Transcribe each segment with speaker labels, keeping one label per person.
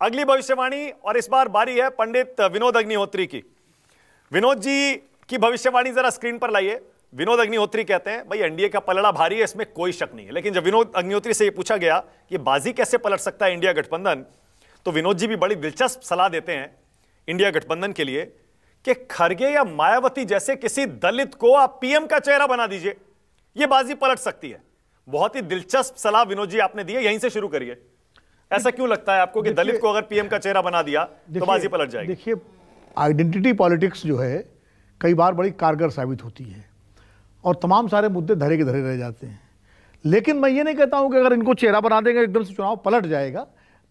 Speaker 1: अगली भविष्यवाणी, और इस बार बारी है पंडित विनोद अग्निहोत्री की। विनोद जी की भविष्यवाणी जरा स्क्रीन पर लाइए। विनोद अग्निहोत्री कहते हैं भाई एनडीए का पलड़ा भारी है, इसमें कोई शक नहीं है। लेकिन जब विनोद अग्निहोत्री से यह पूछा गया कि बाजी कैसे पलट सकता है इंडिया गठबंधन, तो विनोद जी भी बड़ी दिलचस्प सलाह देते हैं इंडिया गठबंधन के लिए कि खरगे या मायावती जैसे किसी दलित को आप पीएम का चेहरा बना दीजिए, यह बाजी पलट सकती है। बहुत ही दिलचस्प सलाह विनोद जी आपने दी है, यहीं से शुरू करिए। ऐसा क्यों लगता है आपको कि दलित को अगर पीएम का चेहरा बना दिया तो बाजी पलट जाएगी?
Speaker 2: देखिए, आइडेंटिटी पॉलिटिक्स जो है कई बार बड़ी कारगर साबित होती है और तमाम सारे मुद्दे धरे के धरे रह जाते हैं। लेकिन मैं ये नहीं कहता हूं कि अगर इनको चेहरा बना देंगे एकदम से चुनाव पलट जाएगा।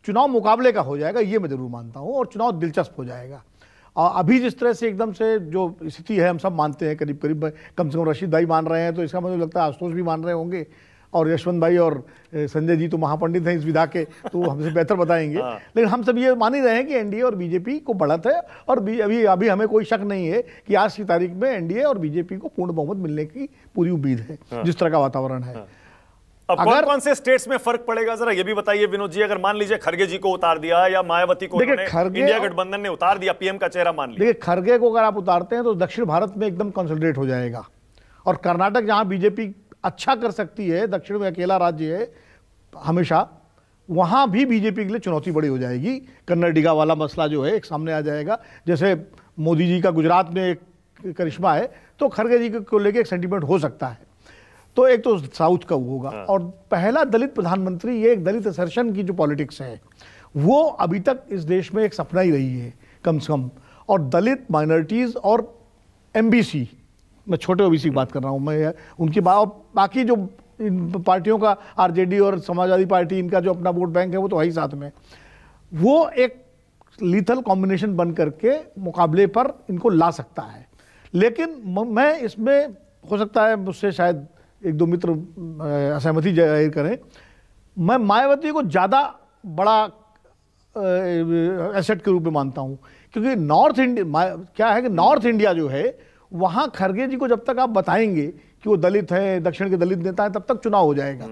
Speaker 2: चुनाव मुकाबले का हो जाएगा, ये मैं जरूर मानता हूं, और चुनाव दिलचस्प हो जाएगा। और अभी जिस तरह से एकदम से जो स्थिति है, हम सब मानते हैं, करीब करीब कम से कम रशीद भाई मान रहे हैं, तो इसका मुझे लगता है आशुतोष भी मान रहे होंगे, और यशवंत भाई और संजय जी तो महापंडित हैं इस विधा के, तो हमसे बेहतर बताएंगे। लेकिन हम सब ये मान ही रहे हैं कि एनडीए और बीजेपी को बढ़त है, और अभी हमें कोई शक नहीं है कि आज की तारीख में एनडीए और बीजेपी को पूर्ण बहुमत मिलने की पूरी उम्मीद है, जिस तरह का वातावरण है।
Speaker 1: अब कौन से स्टेट्स में फर्क पड़ेगा जरा ये भी बताइए विनोद जी। अगर मान लीजिए खरगे जी को उतार दिया या मायावती को इंडिया गठबंधन ने उतार दिया, पीएम का चेहरा मान लिया।
Speaker 2: देखिए, खरगे को अगर आप उतारते हैं तो दक्षिण भारत में एकदम कंसोलिडेट हो जाएगा, और कर्नाटक जहां बीजेपी अच्छा कर सकती है, दक्षिण में अकेला राज्य है हमेशा, वहां भी बीजेपी के लिए चुनौती बड़ी हो जाएगी। कन्नडिगा वाला मसला जो है एक सामने आ जाएगा। जैसे मोदी जी का गुजरात में एक करिश्मा है, तो खरगे जी को लेकर एक सेंटीमेंट हो सकता है। तो एक तो साउथ का वो होगा, और पहला दलित प्रधानमंत्री, ये एक दलित असर्शन की जो पॉलिटिक्स है वो अभी तक इस देश में एक सपना ही रही है कम से कम। और दलित माइनॉरिटीज और एमबीसी, मैं छोटे ओबीसी की बात कर रहा हूँ मैं, उनकी बाकी जो इन पार्टियों का आरजेडी और समाजवादी पार्टी, इनका जो अपना वोट बैंक है वो तो है ही साथ में, वो एक लीथल कॉम्बिनेशन बन करके मुकाबले पर इनको ला सकता है। लेकिन मैं इसमें, हो सकता है मुझसे शायद एक दो मित्र असहमति जाहिर करें, मैं मायावती को ज़्यादा बड़ा एसेट के रूप में मानता हूँ, क्योंकि नॉर्थ इंडिया क्या है कि नॉर्थ इंडिया जो है वहाँ खरगे जी को जब तक आप बताएंगे कि वो दलित है, दक्षिण के दलित नेता है, तब तक चुनाव हो जाएगा।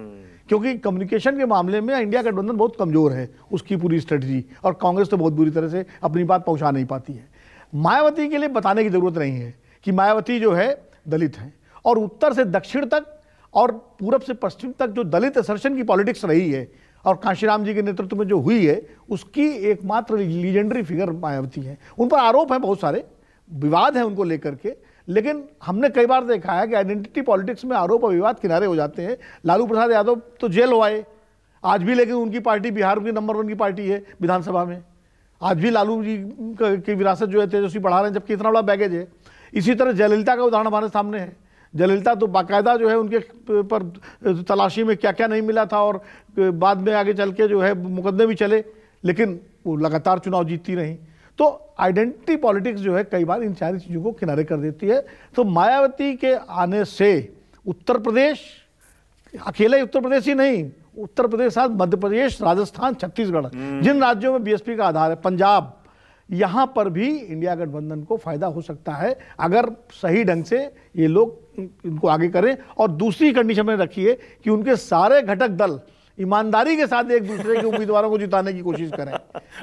Speaker 2: क्योंकि कम्युनिकेशन के मामले में इंडिया गठबंधन बहुत कमज़ोर है, उसकी पूरी स्ट्रेटजी, और कांग्रेस तो बहुत बुरी तरह से अपनी बात पहुँचा नहीं पाती है। मायावती के लिए बताने की ज़रूरत नहीं है कि मायावती जो है दलित है, और उत्तर से दक्षिण तक और पूरब से पश्चिम तक जो दलित असर्शन की पॉलिटिक्स रही है और कांशीराम जी के नेतृत्व में जो हुई है, उसकी एकमात्र लीजेंडरी फिगर मायावती है। उन पर आरोप है, बहुत सारे विवाद है उनको लेकर के, लेकिन हमने कई बार देखा है कि आइडेंटिटी पॉलिटिक्स में आरोप और विवाद किनारे हो जाते हैं। लालू प्रसाद यादव तो जेल हो आए आज भी, लेकिन उनकी पार्टी बिहार की नंबर 1 की पार्टी है विधानसभा में। आज भी लालू जी की विरासत जो है तेजस्वी बढ़ा रहे हैं, जबकि इतना बड़ा बैगेज है। इसी तरह जयललिता का उदाहरण हमारे सामने है। जयललिता तो बाकायदा जो है उनके पर तलाशी में क्या क्या नहीं मिला था, और बाद में आगे चल के जो है मुकदमे भी चले, लेकिन वो लगातार चुनाव जीतती रही। तो आइडेंटिटी पॉलिटिक्स जो है कई बार इन सारी चीज़ों को किनारे कर देती है। तो मायावती के आने से उत्तर प्रदेश, अकेले उत्तर प्रदेश ही नहीं, उत्तर प्रदेश साथ मध्य प्रदेश, राजस्थान, छत्तीसगढ़, जिन राज्यों में बीएसपी का आधार है, पंजाब, यहाँ पर भी इंडिया गठबंधन को फायदा हो सकता है अगर सही ढंग से ये लोग इनको आगे करें। और दूसरी कंडीशन में रखिए कि उनके सारे घटक दल ईमानदारी के साथ एक दूसरे के उम्मीदवारों को जिताने की कोशिश करें।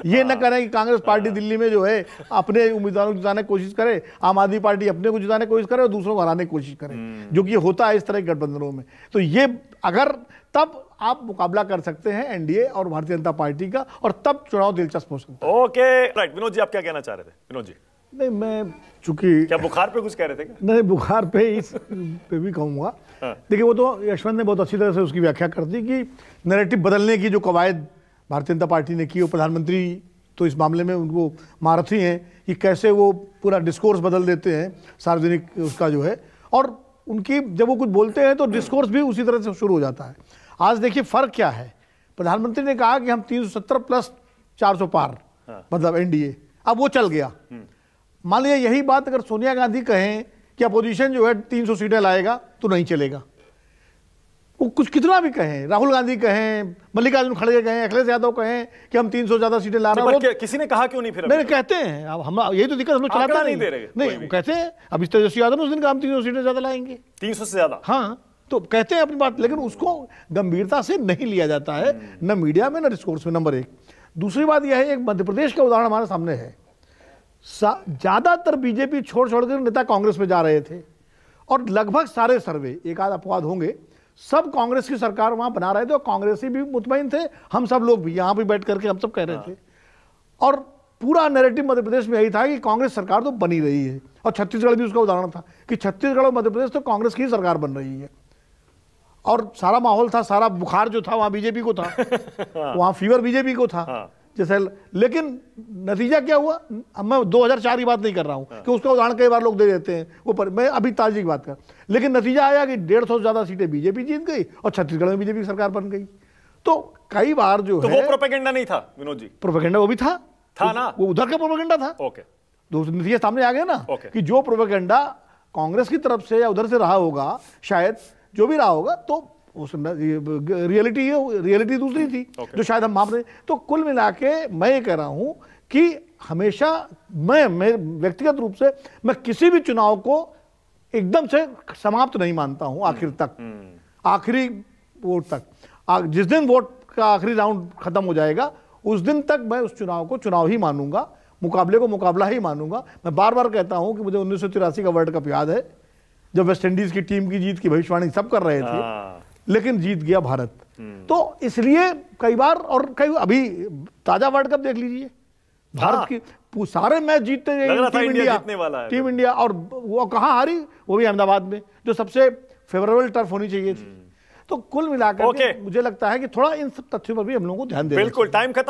Speaker 2: ये न करें कि कांग्रेस पार्टी दिल्ली में जो है अपने उम्मीदवारों को जिताने की कोशिश करे, आम आदमी पार्टी अपने को जिताने की कोशिश करे और दूसरों को हराने की कोशिश करे, जो कि होता है इस तरह के गठबंधनों में। तो ये अगर, तब आप मुकाबला कर सकते हैं एनडीए और भारतीय जनता पार्टी का, और तब चुनाव दिलचस्प हो सकता है।
Speaker 1: Okay, right. विनोद जी, आप क्या कहना चाह रहे थे? विनोद जी,
Speaker 2: नहीं, मैं चूंकि
Speaker 1: क्या बुखार पे कुछ कह रहे थे क्या?
Speaker 2: नहीं, बुखार पे इस पे भी कहूँगा। देखिए, वो तो यशवंत ने बहुत अच्छी तरह से उसकी व्याख्या कर दी कि नैरेटिव बदलने की जो कवायद भारतीय जनता पार्टी ने की, वो प्रधानमंत्री तो इस मामले में उनको महारथी हैं कि कैसे वो पूरा डिस्कोर्स बदल देते हैं सार्वजनिक उसका जो है, और उनकी जब वो कुछ बोलते हैं तो डिस्कोर्स भी उसी तरह से शुरू हो जाता है। आज देखिए फ़र्क क्या है, प्रधानमंत्री ने कहा कि हम 370 प्लस 400 पार, मतलब एनडीए, अब वो चल गया। मान लीजिए यही बात अगर सोनिया गांधी कहें कि अपोजिशन जो है 300 सीटें लाएगा, तो नहीं चलेगा। वो कुछ कितना भी कहें, राहुल गांधी कहें, मल्लिकार्जुन खड़गे कहें, अखिलेश यादव कहें कि हम 300 ज्यादा सीटें ला रहे हैं,
Speaker 1: किसी ने कहा क्यों नहीं? फिर
Speaker 2: नहीं कहते हैं, अब हम यही तो दिक्कत, हम लोग चलाते नहीं दे रहे। नहीं, वो कहते हैं, अब इस तेजस्वी यादव ने उस दिन कहा हम 300 सीटें ज्यादा लाएंगे,
Speaker 1: 300 से ज्यादा।
Speaker 2: हाँ, तो कहते हैं अपनी बात, लेकिन उसको गंभीरता से नहीं लिया जाता है, न मीडिया में, न डिस्कोर्स में, नंबर 1। दूसरी बात यह है, एक मध्य प्रदेश का उदाहरण हमारे सामने है। ज्यादातर बीजेपी छोड़ छोड़कर नेता कांग्रेस में जा रहे थे और लगभग सारे सर्वे, एक आध अपवाद होंगे, सब कांग्रेस की सरकार वहां बना रहे थे और कांग्रेसी भी मुतमईन थे, हम सब लोग भी यहां भी बैठ करके हम सब कह रहे थे। और पूरा नैरेटिव मध्य प्रदेश में यही था कि कांग्रेस सरकार तो बनी रही है, और छत्तीसगढ़ भी उसका उदाहरण था कि छत्तीसगढ़ और मध्य प्रदेश तो कांग्रेस की सरकार बन रही है। और सारा माहौल था, सारा बुखार जो था वहां बीजेपी को था, वहां फीवर बीजेपी को था जैसे। लेकिन नतीजा क्या हुआ, अब मैं 2004 की बात नहीं कर रहा हूं कि उसका उदाहरण कई बार लोग दे देते हैं वो, पर मैं अभी ताजी की बात कर। लेकिन नतीजा आया कि 150 से ज्यादा सीटें बीजेपी जीत गई और छत्तीसगढ़ में बीजेपी की सरकार बन गई। तो कई बार जो
Speaker 1: तो
Speaker 2: है,
Speaker 1: वो प्रोपेगेंडा नहीं था विनोद जी?
Speaker 2: प्रोपेगेंडा वो भी था
Speaker 1: ना,
Speaker 2: वो उधर का प्रोपेगेंडा था।
Speaker 1: ओके,
Speaker 2: नतीजे सामने आ गए ना कि जो प्रोपेगेंडा कांग्रेस की तरफ से या उधर से रहा होगा, शायद जो भी रहा होगा, तो उस रियलिटी दूसरी थी जो शायद हम मान रहे। तो कुल मिला के मैं ये कह रहा हूं कि हमेशा मैं व्यक्तिगत रूप से मैं किसी भी चुनाव को एकदम से समाप्त नहीं मानता हूं, आखिर तक, आखिरी वोट तक। जिस दिन वोट का आखिरी राउंड खत्म हो जाएगा उस दिन तक मैं उस चुनाव को चुनाव ही मानूंगा, मुकाबले को मुकाबला ही मानूंगा। मैं बार बार कहता हूं कि मुझे 1983 का वर्ल्ड कप याद है, जब वेस्ट इंडीज की टीम की जीत की भविष्यवाणी सब कर रहे थे, लेकिन जीत गया भारत। तो इसलिए कई बार, और कई अभी ताजा वर्ल्ड कप देख लीजिए, भारत की सारे मैच जीतते टीम इंडिया, और वो कहां हारी, वो भी अहमदाबाद में, जो सबसे फेवरेबल टर्फ होनी चाहिए थी। तो कुल मिलाकर मुझे लगता है कि थोड़ा इन सब तथ्यों पर भी हम लोगों को ध्यान देना चाहिए।
Speaker 1: बिल्कुल, टाइम खत्म।